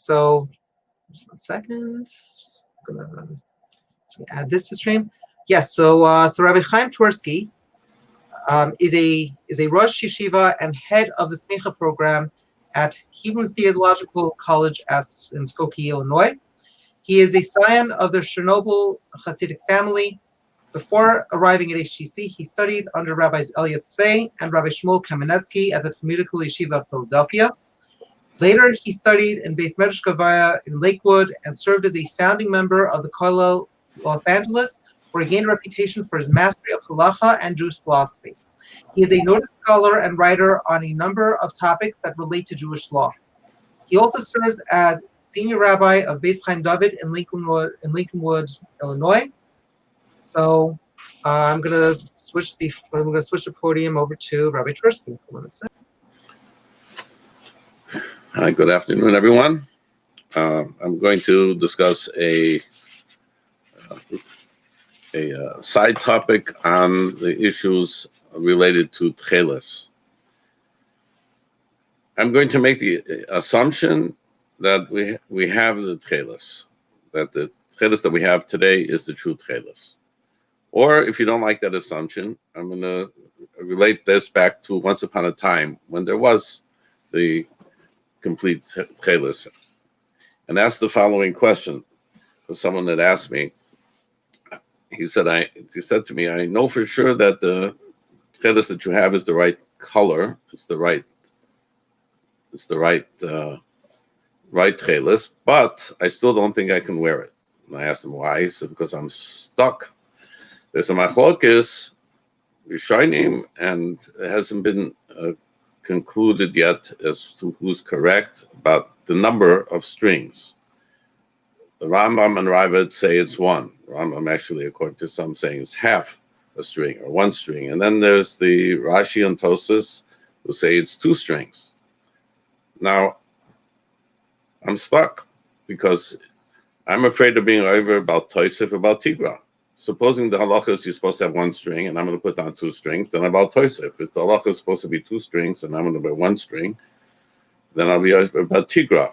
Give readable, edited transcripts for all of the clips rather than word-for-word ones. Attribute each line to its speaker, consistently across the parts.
Speaker 1: So just 1 second. Just gonna add this to stream. Yes. So Rabbi Chaim Twerski is a Rosh Yeshiva and head of the Smicha program at Hebrew Theological College in Skokie, Illinois. He is a scion of the Chernobyl Hasidic family. Before arriving at HTC, he studied under Rabbis Elliot Svei and Rabbi Shmuel Kamenetsky at the Talmudical Yeshiva of Philadelphia. Later, he studied in Beis Medrash Gavaya in Lakewood and served as a founding member of the Kollel Los Angeles, where he gained a reputation for his mastery of halacha and Jewish philosophy. He is a noted scholar and writer on a number of topics that relate to Jewish law. He also serves as senior rabbi of Beis Chaim David in Lincolnwood, Illinois. So I'm going to switch the podium over to Rabbi Twerski.
Speaker 2: Hi, good afternoon, everyone. I'm going to discuss a side topic on the issues related to Techeiles. I'm going to make the assumption that we have the Techeiles, that the Techeiles that we have today is the true Techeiles. Or if you don't like that assumption, I'm going to relate this back to once upon a time when there was the complete Techeiles, and ask the following question. For someone that asked me, he said to me, I know for sure that the Techeiles that you have is the right color. It's the right Techeiles, but I still don't think I can wear it. And I asked him why. He said, because I'm stuck. There's a machlokes, Rishonim, and it hasn't been concluded yet as to who's correct about the number of strings. The Rambam and Raavad say it's one. Rambam actually, according to some, saying it's half a string or one string. And then there's the Rashi and Tosfos who say it's 2 strings. Now, I'm stuck because I'm afraid of being over Bal Tosif about Tigra. Supposing the halacha is you're supposed to have 1 string and I'm going to put down 2 strings, then I'm Bal Tosif. If the halacha is supposed to be 2 strings and I'm going to wear 1 string, then I'll be over about Tigra.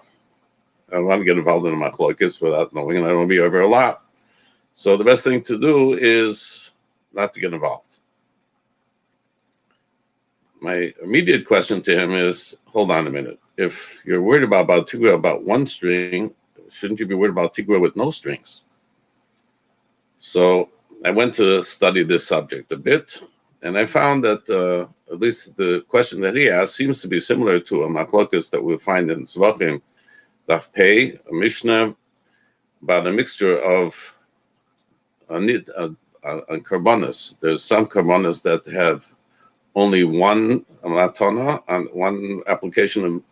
Speaker 2: I don't want to get involved in my machlokes without knowing, and I don't want to be over a lot. So the best thing to do is not to get involved. My immediate question to him is, hold on a minute. If you're worried about Tigra about 1 string, shouldn't you be worried about Tigra with no strings? So I went to study this subject a bit, and I found that at least the question that he asked seems to be similar to a machlokes that we'll find in Zvachim, Daf Pei, a Mishnah, about a mixture of karbonos. There's some karbonos that have only 1 matana on 1 application of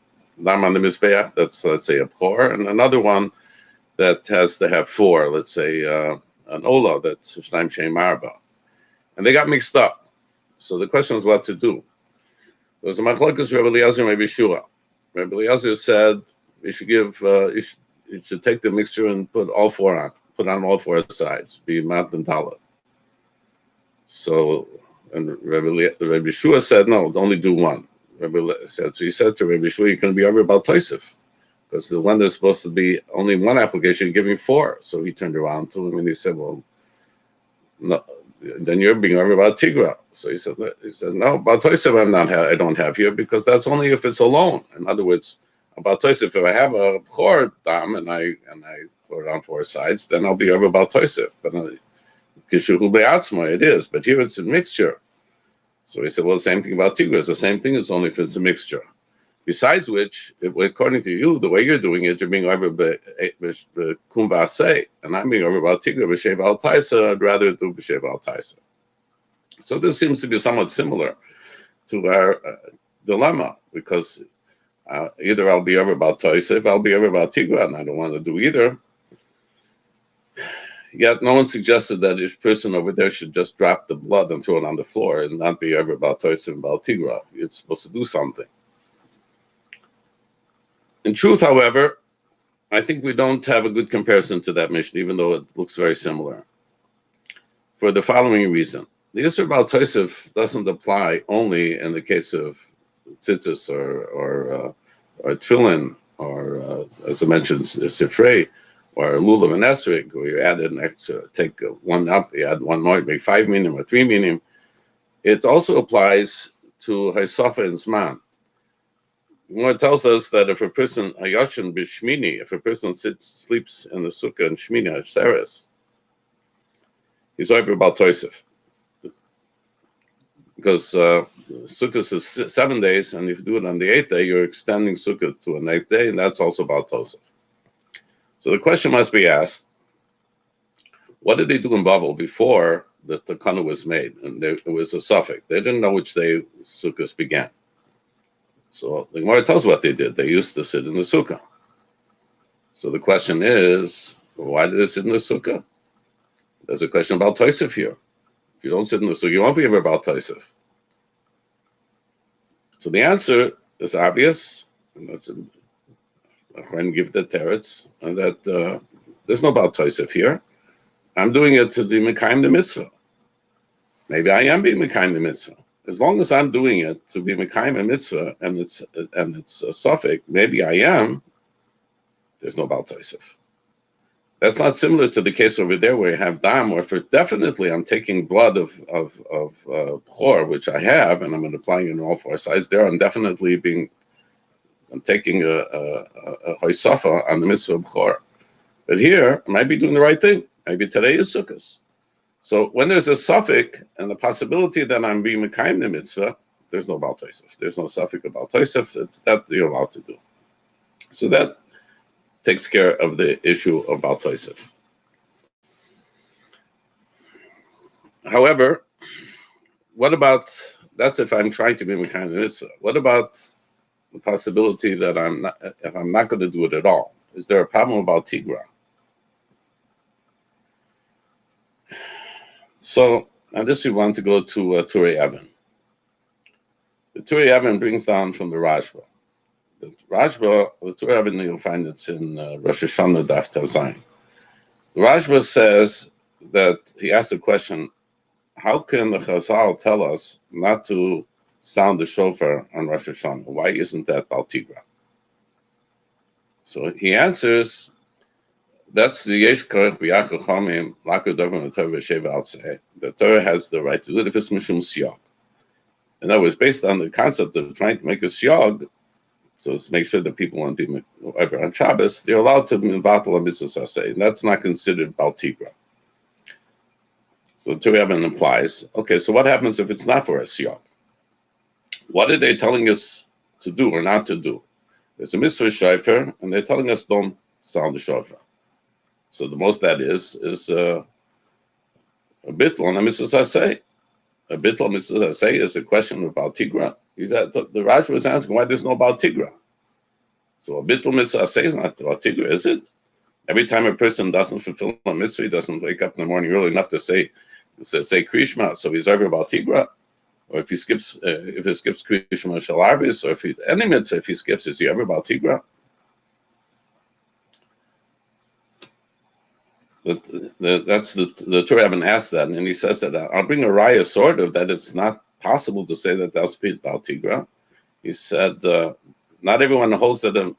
Speaker 2: Dam on the Mizbeach, that's, let's say, a pour, and another one that has to have 4, let's say, an Ola, that's Shnaim Shein Marba. And they got mixed up. So the question was what to do. There was a machlokes Rabbi Eliezer and Rabbi Shua. Rabbi Eliezer said you should give, you should take the mixture and put all 4 on. Put on all 4 sides, be mat and talit. So, and Rabbi Shua said, no, only do 1. So he said to Rabbi Shua, you're going to be over Bal Tosif, because the one that's supposed to be only 1 application, you're giving 4. So he turned around to him and he said, well, no, then you're being over Bal Tigra. So he said, no, Bal Tosif I don't have here, because that's only if it's alone. In other words, Bal Tosif, if I have a chor dam and I put it on 4 sides, then I'll be over Bal Tosif. But Kishuhu Be'atzma, it is. But here it's a mixture. So he said, well, the same thing about Tigra. It's the same thing. It's only if it's a mixture. Besides which, according to you, the way you're doing it, you're being over Kum V'aseh, and I'm being over about Tigra B'Shev Al Taisa. I'd rather do B'Shev Al Taisa. So this seems to be somewhat similar to our dilemma, because either I'll be over about Tosif, I'll be over about Tigra, and I don't want to do either. Yet no one suggested that each person over there should just drop the blood and throw it on the floor and not be over about Tosif and about Tigra. It's supposed to do something. In truth, however, I think we don't have a good comparison to that mission, even though it looks very similar. For the following reason. The Yisur Bal Tosif doesn't apply only in the case of tzitzis or tefillin or as I mentioned, Sifrei, or Lulav and Esrig, where you add an extra, take one up, you add one more, make 5 minim or 3 minim. It also applies to Haisafa and Zman. It tells us that if a person, Hayashin Bishmini, if a person sleeps in the Sukkah and Shmini, Hasheres, he's over Bal Tosif. Because Sukkot is 7 days, and if you do it on the 8th day, you're extending Sukkot to an 8th day, and that's also Bal Tosif. So the question must be asked, what did they do in Bavel before the Takana was made? And it was a suffix. They didn't know which day Sukkot began. So the Gemara tells what they did. They used to sit in the Sukkah. So the question is, why did they sit in the Sukkah? There's a question about Tosif here. If you don't sit in the Sukkah, you won't be ever about Tosif. So the answer is obvious, and that's when give the teretz, and that there's no Bal Tosif here. I'm doing it to be Mekayim the mitzvah. Maybe I am being Mekayim the mitzvah. As long as I'm doing it to be Mekayim the mitzvah, and it's a suffix, maybe I am. There's no Bal Tosif. That's not similar to the case over there where you have dam, where for definitely I'm taking blood of Bchor, which I have, and I'm applying it on all 4 sides there. I'm taking a Hoysafa on the mitzvah of Bchor. But here, I might be doing the right thing. Maybe today is Sukkot. So when there's a suffix and the possibility that I'm being Mekayim the mitzvah, there's no Bal Tosif. There's no suffix of Bal Tosif. It's that you're allowed to do. So that takes care of the issue of Bal Tosif. However, what about, that's if I'm trying to be Mekayim the mitzvah. What about the possibility that if I'm not going to do it at all? Is there a problem about Tigra? So, and this we want to go to Turei Even. The Turei Even brings down from the Rashba. The Turei Even, you'll find it's in Rosh Hashanah Daf Tazayin. The Rashba says that he asked the question, how can the Chazal tell us not to sound the shofar on Rosh Hashanah? Why isn't that Bal Tigra? So he answers, that's the Yesh Karech B'Yach Chachamim Lakar Davar L'Torah V'Sheva Altzeh. The Torah has the right to do it if it's Mishum Siyag. And that was based on the concept of trying to make a Siyag, so to make sure that people won't be ever on Shabbos, they're allowed to Mivatal a Mitzvah Saseh, and that's not considered Bal Tigra. So the Torah even implies, okay, so what happens if it's not for a Siyag? What are they telling us to do or not to do? It's a Mitzvah Shofar, and they're telling us don't sound the Shofar. So the most that is a bittul on a mitzvah saseh. A bittul mitzvah saseh is a question about Tigra. The Raj was asking why there's no about Tigra. So a bittul mitzvah saseh is not about Tigra, is it? Every time a person doesn't fulfill a mitzvah, he doesn't wake up in the morning early enough to say Krishma, so he's over about Tigra. Or if he skips Krishma Shalarvis, or any mitzvah, if he skips, is he ever about Tigra? That's the Torah haven't asked that, and he says that I'll bring a raya sort of that it's not possible to say that that's Bal Tigra. He said not everyone holds that a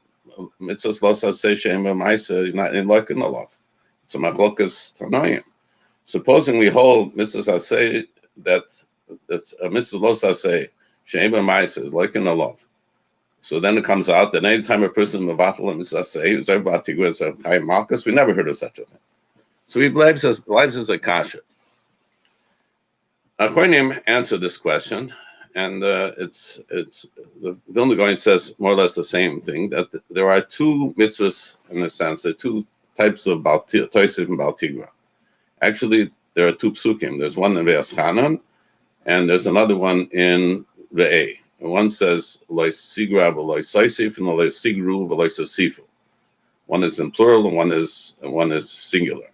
Speaker 2: mitzvah losa say shem ma'isa not in like in the law. It's a machlokas tanoim. Supposing we hold mitzvah say that's a mitzvah losa say shem ma'isa is like in the law. So then it comes out that anytime a person mevatel a mitzvah say is over Bal Tigra is a high malchus. We never heard of such a thing. So he believes as a kasha. Achronim answer this question, and it's the Vilna Gaon says more or less the same thing, that there are 2 mitzvahs in a sense. There are 2 types of Bal Tosif and Bal Tigra. Actually, there are 2 psukim. There's one in Ve'as Chanan, and there's another one in Re'eh. And one says Lo Sigra v'Lo Sosif, and Lo Sigru v'Lo Sosifu. One is in plural, and one is singular.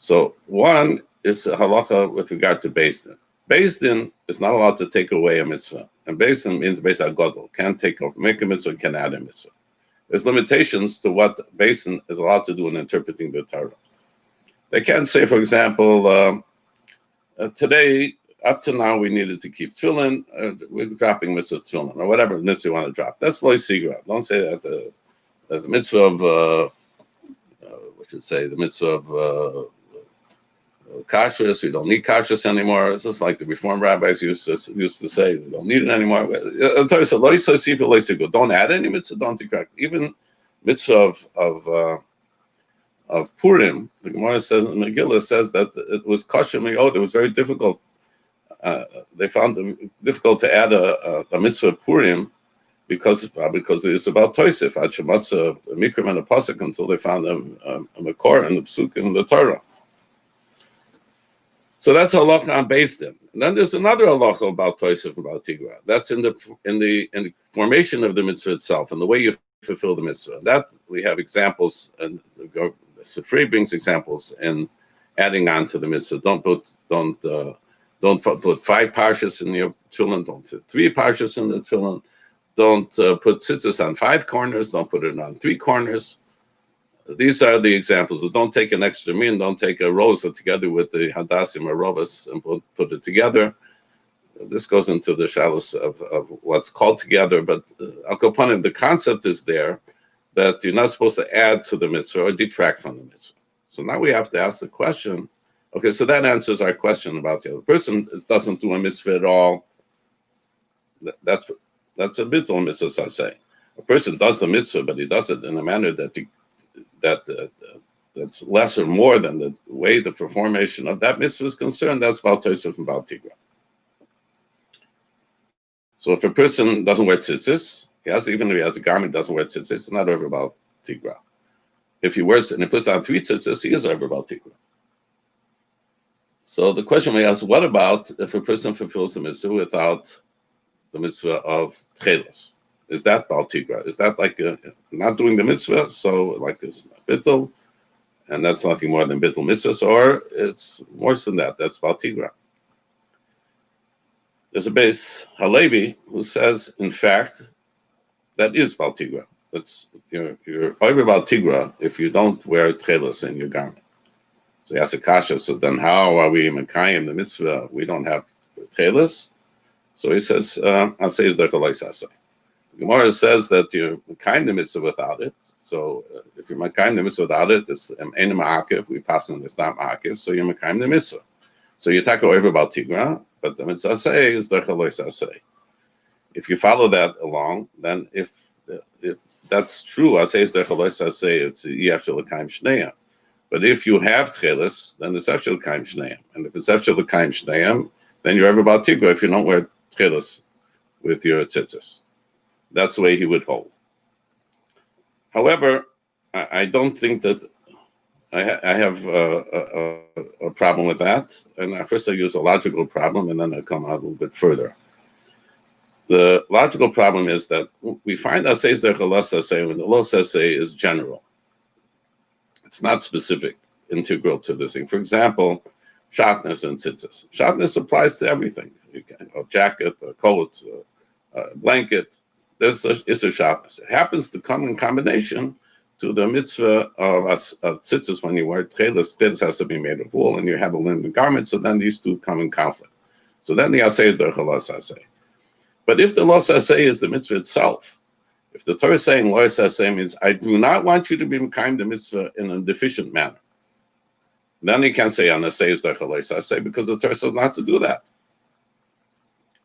Speaker 2: So one is a halacha with regard to Beis Din. Beis Din is not allowed to take away a mitzvah, and Beis Din means Beis HaGodel, can't take over, make a mitzvah, can add a mitzvah. There's limitations to what Beis Din is allowed to do in interpreting the Torah. They can't say, for example, today, up to now, we needed to keep tefillin, we're dropping mitzvah tefillin, or whatever mitzvah you want to drop. That's lo sigra. Don't say that the mitzvah of what should say the mitzvah of kashrus. We don't need kashrus anymore. It's just like the Reform rabbis used to say, we don't need it anymore. The Torah said, don't add any mitzvah, don't detract. Even mitzvah of Purim, the Gemara says, Megillah says that it was kosher miyod. It was very difficult. They found it difficult to add a mitzvah of Purim because it's about Tosif, Ad Shematza, a Mikram and a Pasuk, until they found a Makor and the Psuk in the Torah. So that's halacha I'm based in. And then there's another halacha about Tosif, about Tigra. That's in the formation of the mitzvah itself and the way you fulfill the mitzvah. That we have examples, and the Sifrei brings examples in adding on to the mitzvah. Don't put 5 parshas in your tefillin. Don't put 3 parshas in the tefillin. Don't put tzitzis on 5 corners. Don't put it on 3 corners. These are the examples. Don't take an extra min. Don't take a rosa together with the hadassim or rovas and put it together. This goes into the shalos of what's called together. But al kapanim, the concept is there that you're not supposed to add to the mitzvah or detract from the mitzvah. So now we have to ask the question. Okay, so that answers our question about the other person. It doesn't do a mitzvah at all. That's a bittul mitzvah, I say. A person does the mitzvah, but he does it in a manner that's less or more than the way the formation of that mitzvah is concerned. That's Bal Tosif and Bal Tigra. So if a person doesn't wear tzitzis, even if he has a garment, doesn't wear tzitzis, it's not over Bal Tigra. If he wears it and he puts on 3 tzitzis, he is over Bal Tigra. So the question we ask, what about if a person fulfills the mitzvah without the mitzvah of Techeiles? Is that Bal Tigra? Is that like not doing the mitzvah? So like it's bittul, and that's nothing more than bittul mitzvahs, or it's worse than that. That's Bal Tigra. There's a base Halevi who says, in fact, that is Bal Tigra. That's you're over Bal Tigra if you don't wear Techeiles in your garment. So he asks a kasha. So then, how are we mekayim the mitzvah? We don't have Techeiles. So he says, "I say is the Techeiles." Gemara says that you're mekayim the mitzvah without it. So if you're mekayim the mitzvah without it, it's ein ma'akev. We pass on it's not ma'akev. So you're mekayim the mitzvah. So you take over Bal Tigra, but the mitzvah say is the Techeiles. If you follow that along, then if that's true, I say is the Techeiles. Say it's yef shel l'kaim shneim. But if you have Techeiles, then it's Efshel L'Kaim Shneim. And if it's Efshel L'Kaim Shneim, then you're ever Bal Tigra if you don't wear Techeiles with your tzitzis. That's the way he would hold. However, I don't think that I have a problem with that. And first I use a logical problem, and then I come out a little bit further. The logical problem is that we find that says the Chalasa say when the law says say is general. It's not specific, integral to this thing. For example, shatnez and tzitzis. Shatnez applies to everything. You can a jacket, a coat, a blanket. It's a shatnez. It happens to come in combination to the mitzvah of tzitzis when you wear Techeiles. Techeiles has to be made of wool, and you have a linen garment. So then these two come in conflict. So then the asay is the chalas asay. But if the los asay is the mitzvah itself, if the Torah is saying lo asay means I do not want you to be mekayim the mitzvah in a deficient manner, then he can't say anasay is the chalas asay because the Torah says not to do that.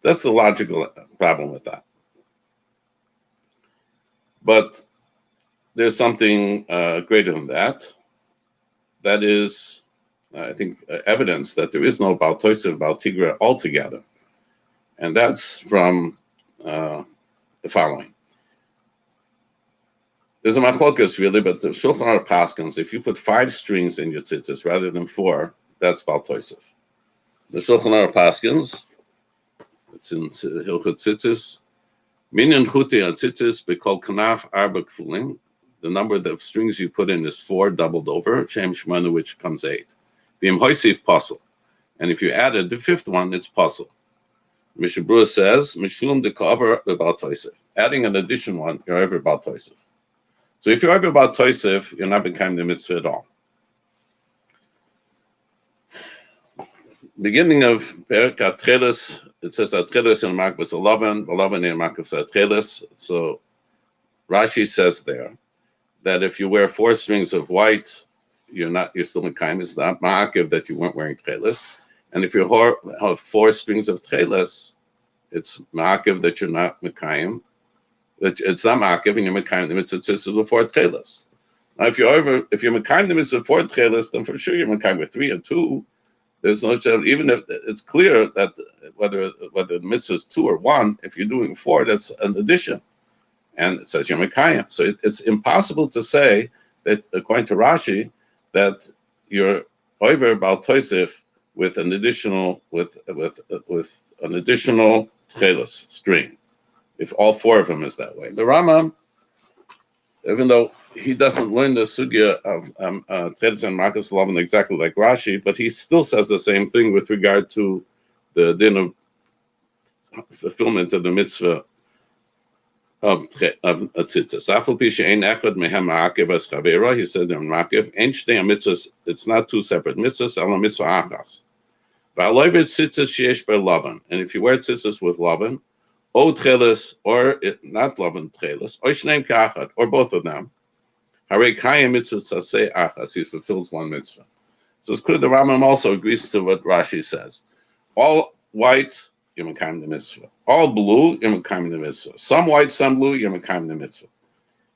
Speaker 2: That's the logical problem with that. But there's something greater than that. That is, I think, evidence that there is no Bal Tosif, Bal Tigra altogether. And that's from the following. There's a machlokas really, but the Shulchan Aruch paskins, if you put 5 strings in your tzitzis rather than 4, that's Bal Tosif. The Shulchan Aruch paskins, it's in Hilchot Tzitzis, Minyan chuti and tzitzis bekol kanaf arba kfulim. The number of strings you put in is 4 doubled over, shem shmanu, which comes 8. V'im hoisif pasul. And if you added the 5th one, it's pasul. Mishabura says, Mishum de cover the Bal Tosif. Adding an addition one, you're over Bal Tosif. So if you're over Bal Tosif, you're not becoming the mitzvah at all. Beginning of Perik Techeiles, it says Techeiles in Makbas 11 in Makbas Techeiles. So Rashi says there that if you wear 4 strings of white, you're still Mekayim. It's not ma'akiv that you weren't wearing Techeiles. And if you have 4 strings of Techeiles, it's ma'akiv that you're not Mekayim. That it's not ma'akiv and you're Mekayim the mitzvah tzitzis with 4 Techeiles. Now, if you're Mekayim the mitzvah with 4 Techeiles, then for sure you're Mekayim with 3 and 2. There's no, even if it's clear that whether the mitzvah is 2 or 1, if you're doing 4, that's an addition. And it says you're Mekayim. So it's impossible to say that, according to Rashi, that you're over Bal Tosif with an additional Techeiles string, if all 4 of them is that way. The Rambam, even though he doesn't learn the sugya of Techeiles and Marcus Lovin exactly like Rashi, but he still says the same thing with regard to the din of fulfillment of the mitzvah of tzitzis. Afal pi she'ein echad mehem ma'akev as chavera, he said in ma'akev, ein shnei mitzvahs, it's not 2 separate mitzvahs, ala mitzvah achas. Va'aloivet tzitzis sheyesh ber lavan, and if you wear tzitzis with lavan, o Techeiles, or not lavan Techeiles, or shneim ka'achad, or both of them, harei kayim mitzvah tzasei achas, he fulfills 1 mitzvah. So it's clear the Rambam also agrees to what Rashi says. All white, you're Mekayim the mitzvah. All blue, you're Mekayim the mitzvah. Some white, some blue, you're Mekayim the mitzvah.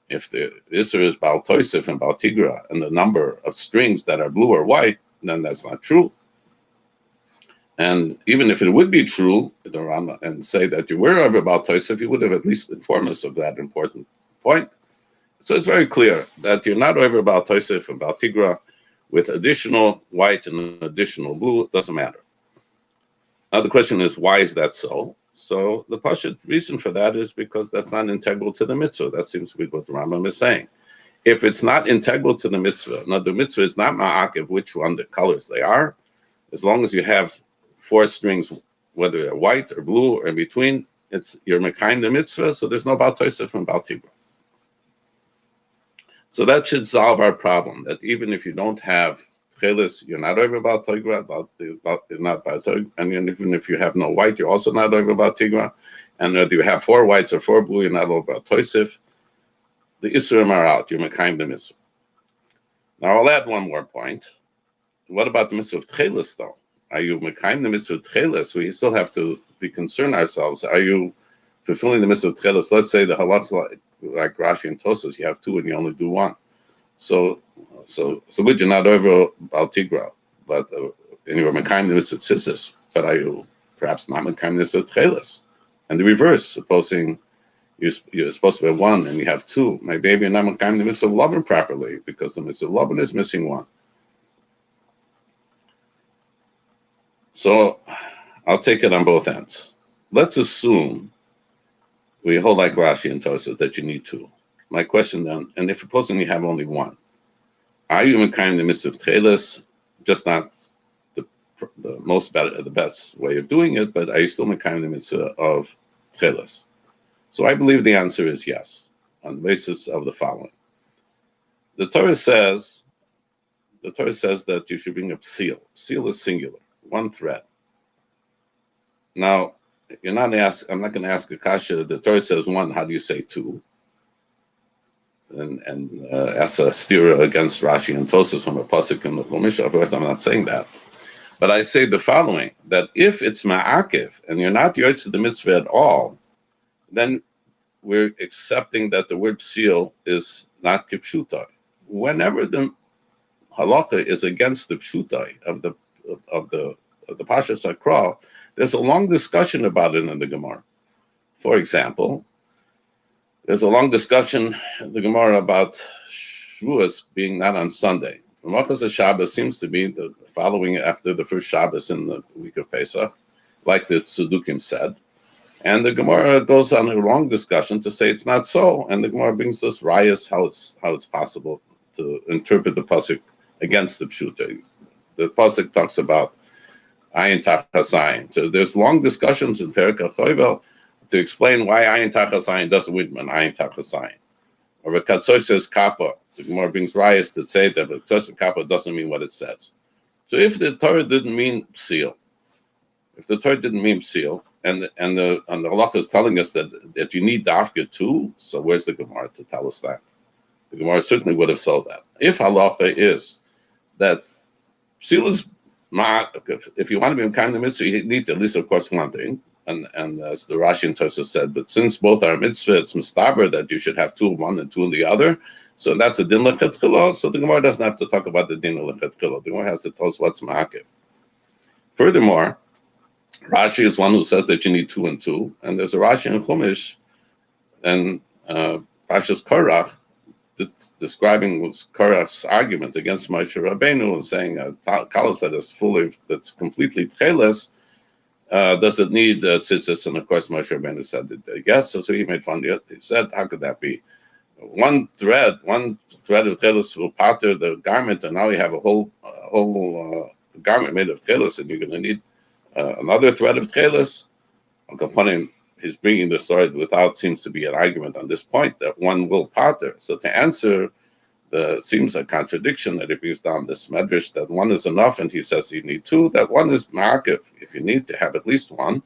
Speaker 2: If the Isser is Bal Tosif and Bal Tigra, and the number of strings that are blue or white, then that's not true. And even if it would be true, the Rambam, and say that you were over Bal Tosif, you would have at least informed us of that important point. So it's very clear that you're not over Bal Tosif and Bal Tigra with additional white and additional blue. It doesn't matter. Now the question is, why is that so? So the pashut reason for that is because that's not integral to the mitzvah. That seems to be what the Rambam is saying. If it's not integral to the mitzvah, now the mitzvah is not ma'akev which one the colors they are, as long as you have 4 strings, whether they're white or blue or in between, you're Mekayim the mitzvah, so there's no Bal Tosif and Bal Tigra. So that should solve our problem, that even if you don't have Techeiles, you're not over Bal Tigra, you're not Bal Tigra, and even if you have no white, you're also not over Bal Tigra, and whether you have 4 whites or 4 blue, you're not over Bal Tosif. The Isurim are out, you're Mekayim the mitzvah. Now I'll add one more point. What about the mitzvah of Techeiles though? Are you Mekayim the mitzvah of Techeiles? We still have to be concerned ourselves. Are you fulfilling the mitzvah of Techeiles? Let's say the halachas like Rashi and Tosfos, you have 2 and you only do 1. So would you not over Bal Tigra, but and you're Mekayim the mitzvah of tzitzis, but are you perhaps not Mekayim the mitzvah of Techeiles? And the reverse, supposing you're supposed to have 1 and you have 2, maybe you're not Mekayim the mitzvah of loving properly because the mitzvah of loving is missing 1. So I'll take it on both ends. Let's assume we hold like Rashi and Tosfos that you need 2. My question then, and if supposing you have only 1, are you Mekayim the mitzvah of Techeiles? Just not the best way of doing it, but are you still Mekayim the mitzvah of Techeiles? So I believe the answer is yes, on the basis of the following. The Torah says that you should bring a seal. Seal is singular, 1 thread. Now, I'm not going to ask a kasha. The Torah says 1. How do you say 2? And as a steer against Rashi and Tosfos from a pasuk in the Chumash. Of course, I'm not saying that, but I say the following: that if it's ma'akev and you're not yotze the mitzvah at all, then we're accepting that the word seal is not kipshutai. Whenever the halacha is against the pshutai of the Pashas Hakra, there's a long discussion about it in the Gemara. For example, there's a long discussion in the Gemara about Shavuos being not on Sunday. Malchus Shabbos seems to be the following after the first Shabbos in the week of Pesach, like the Tzedukim said. And the Gemara goes on a long discussion to say it's not so. And the Gemara brings us rayas how it's possible to interpret the pasuk against the pshuta. The pasuk talks about ayin tachas ayin. So there's long discussions in Perek HaChovel to explain why ayin tachas ayin doesn't mean ayin tachas ayin. Or the Katsoy says kappa. The Gemara brings rayas to say that the Katsoy kappa doesn't mean what it says. So if the Torah didn't mean seal, and the halacha is telling us that you need dafka too, so where's the Gemara to tell us that? The Gemara certainly would have sold that. If halacha is that psil is if you want to be kind of mitzvah, you need to at least, of course, one thing. And as the Rashi and Tosha said, but since both are mitzvah, it's mistaber that you should have two of one and two in the other. So that's the din lechetchila. So the Gemara doesn't have to talk about the din lechetchila. The Gemara has to tell us what's ma'akev. Furthermore, Rashi is one who says that you need two and two, and there's a Rashi in Chumash and Pashas Korach describing Korach's argument against Moshe Rabbeinu and saying kalas that is that's completely Techeiles, does it need tzitzis? And of course Moshe Rabbeinu said that yes, so he made fun of it. He said, how could that be? One thread of Techeiles will pater the garment, and now you have a whole garment made of Techeiles, and you're going to need another thread of Techeiles. Upon him, he's bringing the story without seems to be an argument on this point that one will pater. So to answer seems a contradiction that he brings down this medrash that one is enough, and he says you need two. That one is ma'akev if you need to have at least one,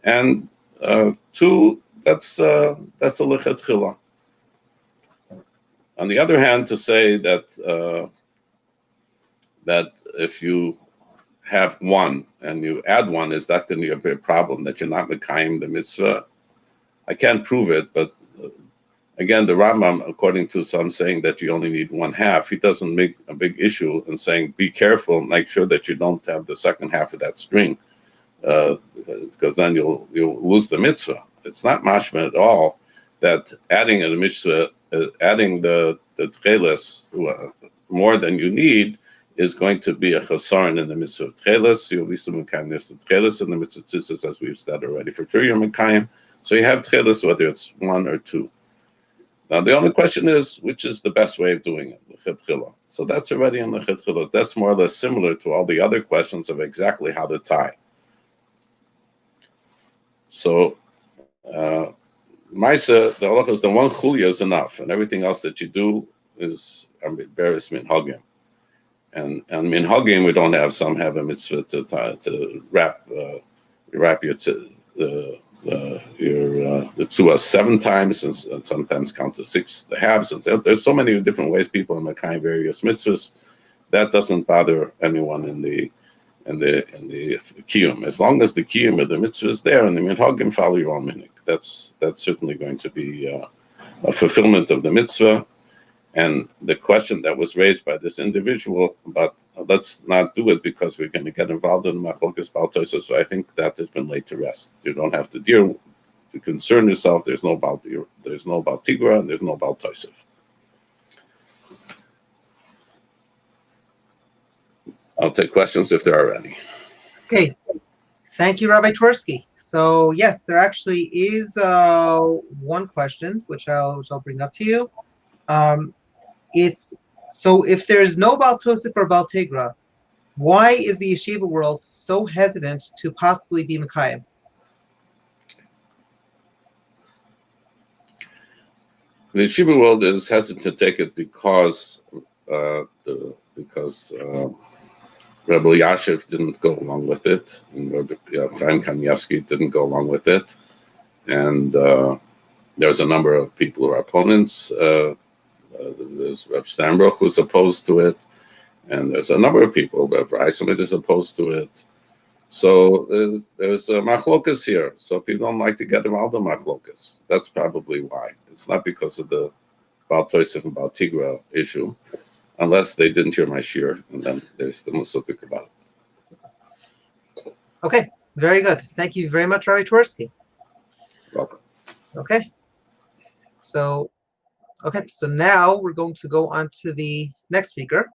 Speaker 2: and two that's a lechetchila. On the other hand, to say that that if you have one and you add one, is that going to be a problem that you're not mekayim the mitzvah? I can't prove it, but again, the Rambam, according to some, saying that you only need one half. He doesn't make a big issue in saying be careful, make sure that you don't have the second half of that string, because then you'll lose the mitzvah. It's not mashma at all that adding a mitzvah, adding the Techeiles more than you need is going to be a chasaron in the mitzvah of Techeiles. You at least mekayim the Techeiles in the mitzvah of tzitzis, as we've said already. For sure, you're mekayim. So you have Techeiles whether it's one or two. Now the only question is which is the best way of doing it, lechetchila. So that's already in lechetchila. That's more or less similar to all the other questions of exactly how to tie. So Maisa, the halacha is the one chulia is enough, and everything else that you do is various minhagim. And minhagim we don't have. Some have a mitzvah to wrap your the tzua 7 times, and sometimes count to 6 the halves. There's so many different ways people are mekayim various mitzvahs. That doesn't bother anyone in the kiyum. As long as the kiyum of the mitzvah is there, and the minhagim follow your own minhag, that's certainly going to be a fulfillment of the mitzvah. And the question that was raised by this individual about let's not do it because we're going to get involved in machlokas Bal Tosif, so I think that has been laid to rest. You don't have to concern yourself. There's no Bal Tigra, and there's no Bal Tosif. I'll take questions if there are any. Okay.
Speaker 1: Thank you, Rabbi Twerski. So yes, there actually is one question which I'll bring up to you. It's so if there's no Bal Tosif or Bal Tigra, why is the yeshiva world so hesitant to possibly be mekayim?
Speaker 2: The yeshiva world is hesitant to take it because Rabbi Yashiv didn't go along with it, and Rabbi Chaim Twerski didn't go along with it, and there's a number of people who are opponents. There's Rav Steinbruch who's opposed to it, and there's a number of people. Rav Reisman is opposed to it. So there's machlokas here. So people don't like to get involved in machlokas. That's probably why. It's not because of the Bal Tosif and Bal Tigra issue, unless they didn't hear my shir, and then they're still musukik about it.
Speaker 1: Okay, very good. Thank you very much, Rabbi Twerski.
Speaker 2: Welcome.
Speaker 1: Okay. So now we're going to go on to the next speaker.